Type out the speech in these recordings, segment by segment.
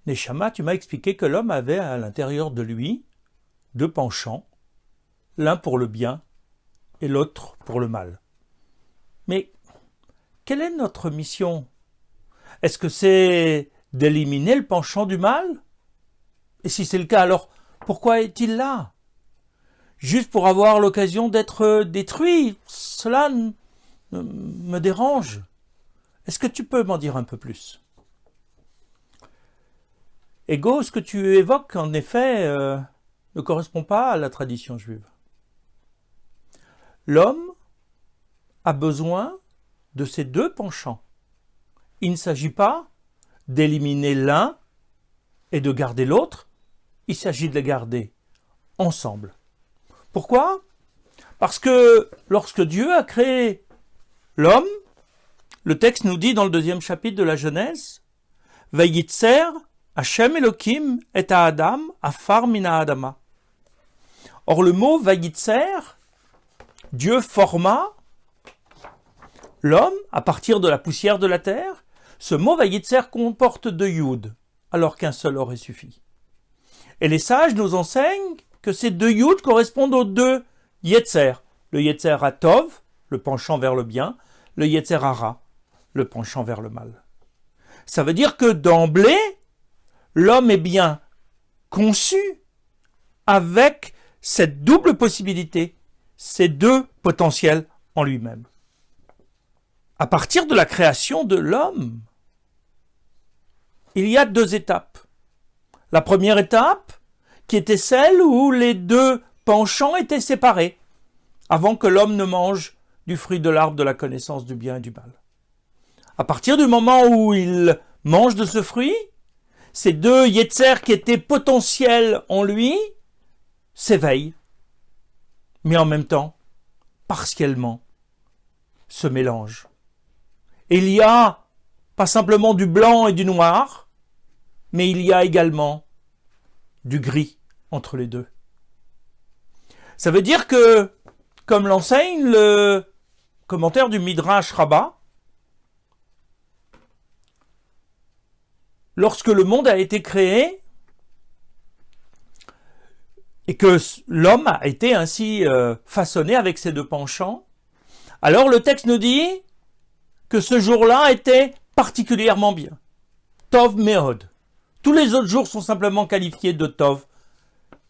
Neshama, tu m'as expliqué que l'homme avait à l'intérieur de lui deux penchants, l'un pour le bien et l'autre pour le mal. Mais quelle est notre mission? Est-ce que c'est d'éliminer le penchant du mal? Et si c'est le cas, alors pourquoi est-il là? Juste pour avoir l'occasion d'être détruit? Cela me dérange. Est-ce que tu peux m'en dire un peu plus? Ego, ce que tu évoques, en effet, ne correspond pas à la tradition juive. L'homme a besoin de ces deux penchants. Il ne s'agit pas d'éliminer l'un et de garder l'autre, il s'agit de les garder ensemble. Pourquoi? Parce que lorsque Dieu a créé l'homme, le texte nous dit dans le 2e chapitre de la Genèse, « Vayitzer Hashem Elohim et Adam afar mina Adama ». Or le mot « Vayitzer », Dieu forma l'homme à partir de la poussière de la terre. Ce mot « Vayitzer » comporte 2 yud, alors qu'un seul aurait suffi. Et les sages nous enseignent que ces 2 yud correspondent aux 2 yetzer. Le yetzer hatov, le penchant vers le bien, le yetzer hara, le penchant vers le mal. Ça veut dire que d'emblée, l'homme est bien conçu avec cette double possibilité, ces 2 potentiels en lui-même. À partir de la création de l'homme, il y a 2 étapes. La première étape, qui était celle où les 2 penchants étaient séparés, avant que l'homme ne mange du fruit de l'arbre de la connaissance du bien et du mal. À partir du moment où il mange de ce fruit, ces 2 yetzer qui étaient potentiels en lui s'éveillent, mais en même temps, partiellement, se mélangent. Et il y a pas simplement du blanc et du noir, mais il y a également du gris entre les 2. Ça veut dire que, comme l'enseigne le commentaire du Midrash Rabbah, lorsque le monde a été créé et que l'homme a été ainsi façonné avec ses 2 penchants, alors le texte nous dit que ce jour-là était particulièrement bien. Tov Meod. Tous les autres jours sont simplement qualifiés de Tov.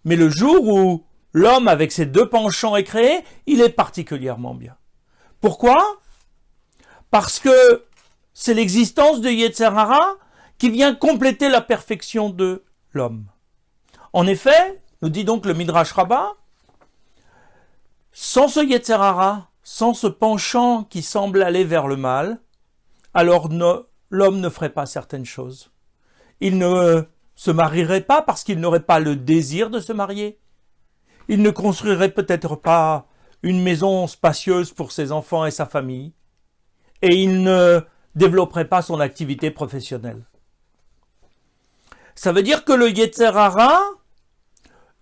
Mais le jour où l'homme avec ses 2 penchants est créé, il est particulièrement bien. Pourquoi? Parce que c'est l'existence de Yetzer Hara qui vient compléter la perfection de l'homme. En effet, nous dit donc le Midrash Rabbah, sans ce Yetzer Hara, sans ce penchant qui semble aller vers le mal, alors l'homme ne ferait pas certaines choses. Il ne se marierait pas parce qu'il n'aurait pas le désir de se marier. Il ne construirait peut-être pas une maison spacieuse pour ses enfants et sa famille. Et il ne développerait pas son activité professionnelle. Ça veut dire que le Yetzer Hara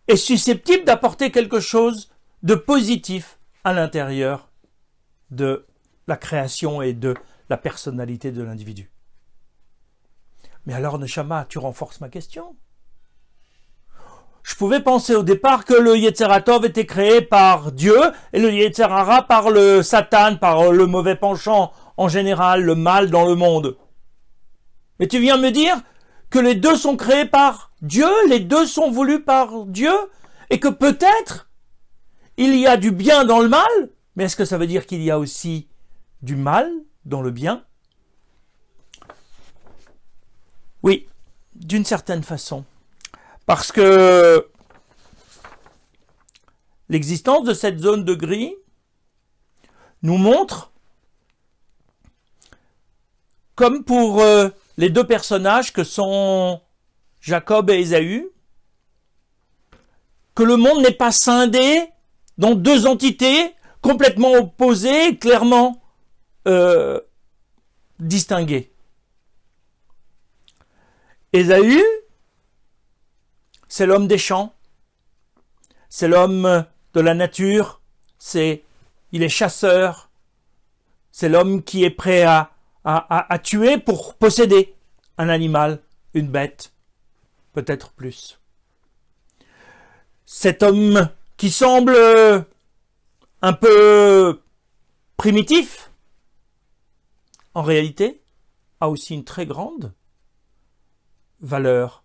est susceptible d'apporter quelque chose de positif à l'intérieur de la création et de la personnalité de l'individu. Mais alors, Neshama, tu renforces ma question. Je pouvais penser au départ que le Yetzer Hatov était créé par Dieu et le Yetzer Hara par le Satan, par le mauvais penchant en général, le mal dans le monde. Mais tu viens me dire que les 2 sont créés par Dieu, les 2 sont voulus par Dieu, et que peut-être il y a du bien dans le mal, mais est-ce que ça veut dire qu'il y a aussi du mal dans le bien? Oui, d'une certaine façon. Parce que l'existence de cette zone de gris nous montre, comme pour les 2 personnages que sont Jacob et Ésaü, que le monde n'est pas scindé dans 2 entités complètement opposées, clairement distinguées. Ésaü, c'est l'homme des champs, c'est l'homme de la nature, il est chasseur, c'est l'homme qui est prêt à tuer pour posséder un animal, une bête, peut-être plus. Cet homme qui semble un peu primitif, en réalité, a aussi une très grande valeur.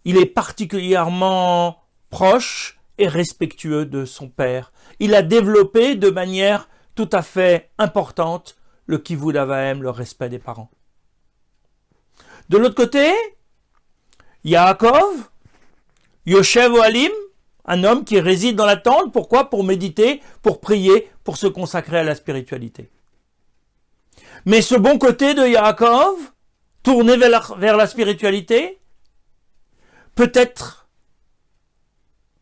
Il est particulièrement proche et respectueux de son père. Il a développé de manière tout à fait importante le kivud avaim, le respect des parents. De l'autre côté, Yaakov, Yoshev Ohalim, un homme qui réside dans la tente. Pourquoi? Pour méditer, pour prier, pour se consacrer à la spiritualité. Mais ce bon côté de Yaakov, tourné vers la spiritualité, peut être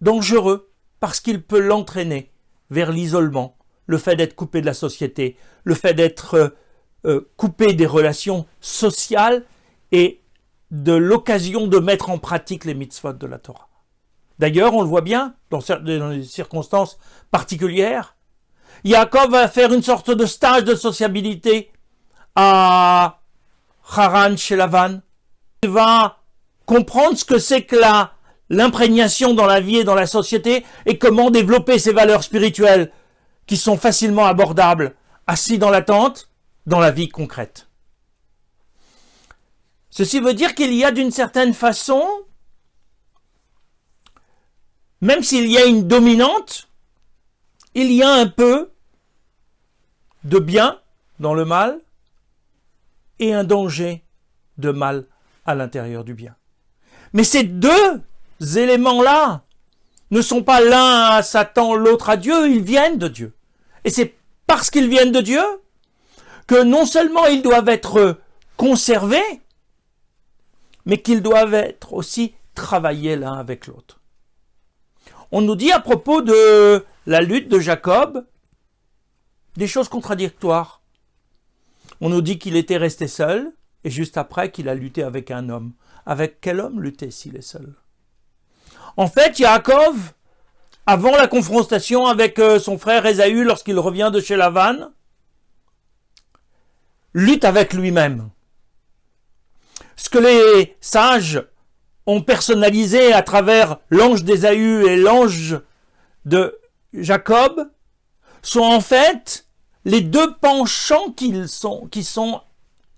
dangereux parce qu'il peut l'entraîner vers l'isolement, le fait d'être coupé de la société, le fait d'être coupé des relations sociales et de l'occasion de mettre en pratique les mitzvot de la Torah. D'ailleurs, on le voit bien dans des circonstances particulières. Yaakov va faire une sorte de stage de sociabilité à Haran chez Lavan. Il va comprendre ce que c'est que l'imprégnation dans la vie et dans la société et comment développer ces valeurs spirituelles qui sont facilement abordables, assis dans la tente, dans la vie concrète. Ceci veut dire qu'il y a d'une certaine façon, même s'il y a une dominante, il y a un peu de bien dans le mal et un danger de mal à l'intérieur du bien. Mais ces deux éléments-là ne sont pas l'un à Satan, l'autre à Dieu, ils viennent de Dieu. Et c'est parce qu'ils viennent de Dieu que non seulement ils doivent être conservés, mais qu'ils doivent être aussi travaillés l'un avec l'autre. On nous dit à propos de la lutte de Jacob des choses contradictoires. On nous dit qu'il était resté seul, et juste après qu'il a lutté avec un homme. Avec quel homme lutter s'il est seul? En fait, Yaakov, avant la confrontation avec son frère Ésaü lorsqu'il revient de chez Lavan, lutte avec lui-même. Ce que les sages ont personnalisé à travers l'ange d'Ésaü et l'ange de Jacob sont en fait les deux penchants qui sont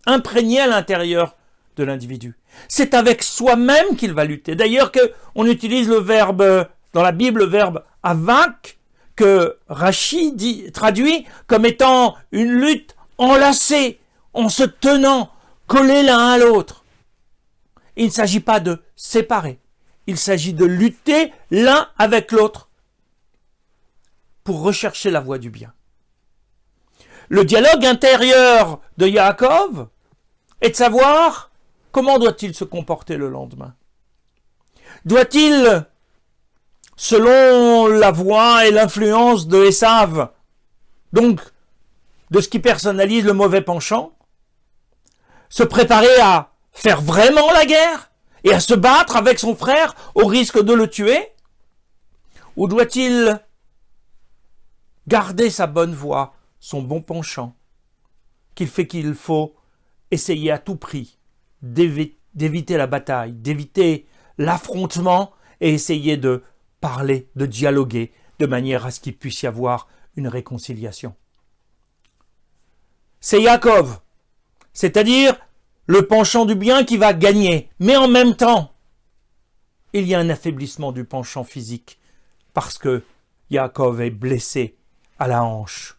imprégnés à l'intérieur de l'individu. C'est avec soi-même qu'il va lutter. D'ailleurs, on utilise le verbe, dans la Bible, le verbe avak, que Rashi traduit comme étant une lutte enlacée, en se tenant, collés l'un à l'autre. Il ne s'agit pas de séparer, il s'agit de lutter l'un avec l'autre pour rechercher la voie du bien. Le dialogue intérieur de Yaakov est de savoir comment doit-il se comporter le lendemain. Doit-il, selon la voix et l'influence de Esav, donc de ce qui personnalise le mauvais penchant, se préparer à faire vraiment la guerre et à se battre avec son frère au risque de le tuer? Ou doit-il garder sa bonne voie, son bon penchant, qu'il faut essayer à tout prix d'éviter la bataille, d'éviter l'affrontement et essayer de parler, de dialoguer de manière à ce qu'il puisse y avoir une réconciliation? C'est Yaakov, c'est-à-dire le penchant du bien qui va gagner. Mais en même temps, il y a un affaiblissement du penchant physique parce que Yaakov est blessé à la hanche.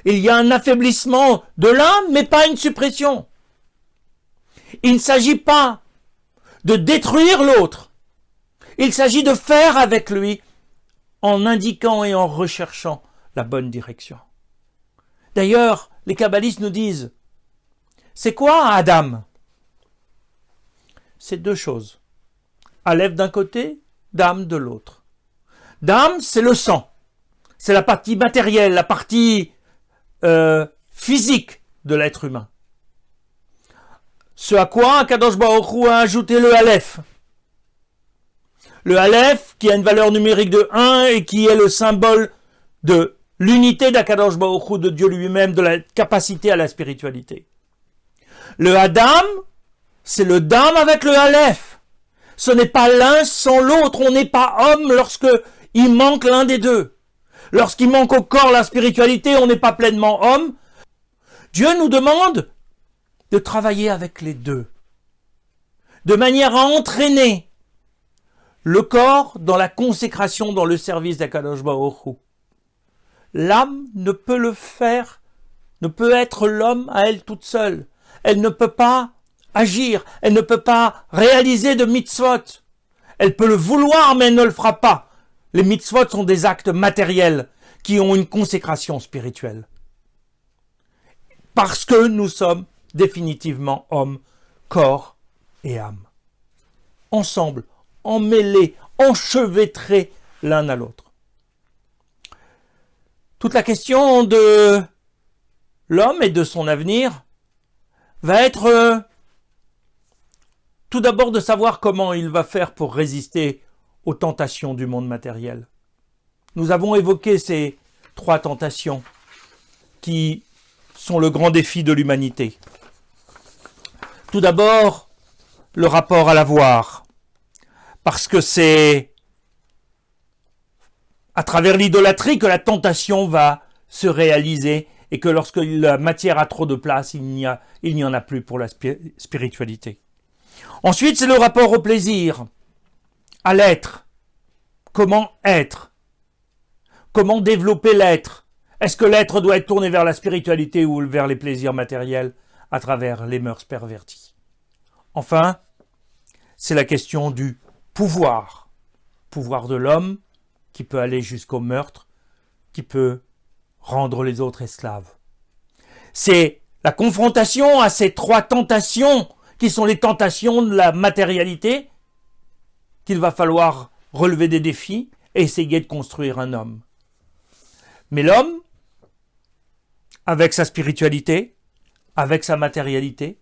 Il y a un affaiblissement de l'un, mais pas une suppression. Il ne s'agit pas de détruire l'autre. Il s'agit de faire avec lui en indiquant et en recherchant la bonne direction. D'ailleurs, les kabbalistes nous disent, c'est quoi Adam? C'est deux choses. Aleph d'un côté, Dam de l'autre. Dam, c'est le sang. C'est la partie matérielle, la partie physique de l'être humain. Ce à quoi Kadosh Baruch Hu a ajouté le Aleph. Le Aleph qui a une valeur numérique de 1 et qui est le symbole de l'unité d'Akadosh Baruch Hu, de Dieu lui-même, de la capacité à la spiritualité. Le Adam, c'est le Dam avec le Aleph. Ce n'est pas l'un sans l'autre. On n'est pas homme lorsque il manque l'un des deux. Lorsqu'il manque au corps la spiritualité, on n'est pas pleinement homme. Dieu nous demande de travailler avec les deux, de manière à entraîner le corps dans la consécration, dans le service d'Akadosh Baruch Hu. L'âme ne peut le faire, ne peut être l'homme à elle toute seule. Elle ne peut pas agir, elle ne peut pas réaliser de mitzvot. Elle peut le vouloir, mais elle ne le fera pas. Les mitzvot sont des actes matériels qui ont une consécration spirituelle. Parce que nous sommes définitivement hommes, corps et âme. Ensemble, emmêlés, enchevêtrés l'un à l'autre. Toute la question de l'homme et de son avenir va être tout d'abord de savoir comment il va faire pour résister aux tentations du monde matériel. Nous avons évoqué ces 3 tentations qui sont le grand défi de l'humanité. Tout d'abord, le rapport à l'avoir, parce que c'est à travers l'idolâtrie que la tentation va se réaliser et que lorsque la matière a trop de place, il n'y en a plus pour la spiritualité. Ensuite, c'est le rapport au plaisir, à l'être. Comment être? Comment développer l'être? Est-ce que l'être doit être tourné vers la spiritualité ou vers les plaisirs matériels à travers les mœurs perverties? Enfin, c'est la question du pouvoir. Pouvoir de l'homme qui peut aller jusqu'au meurtre, qui peut rendre les autres esclaves. C'est la confrontation à ces 3 tentations qui sont les tentations de la matérialité qu'il va falloir relever des défis et essayer de construire un homme. Mais l'homme, avec sa spiritualité, avec sa matérialité,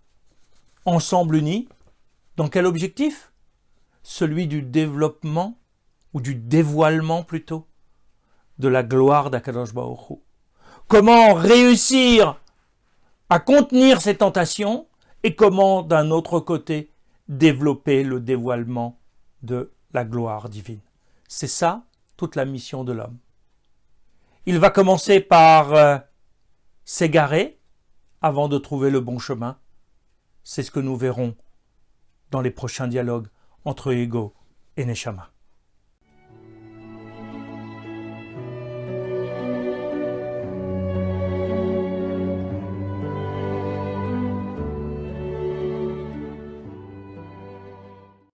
ensemble unis, dans quel objectif? Celui du développement, ou du dévoilement plutôt, de la gloire d'Akadosh Baruch Hu. Comment réussir à contenir ces tentations et comment, d'un autre côté, développer le dévoilement de la gloire divine. C'est ça, toute la mission de l'homme. Il va commencer par s'égarer avant de trouver le bon chemin. C'est ce que nous verrons dans les prochains dialogues entre Ego et Neshama.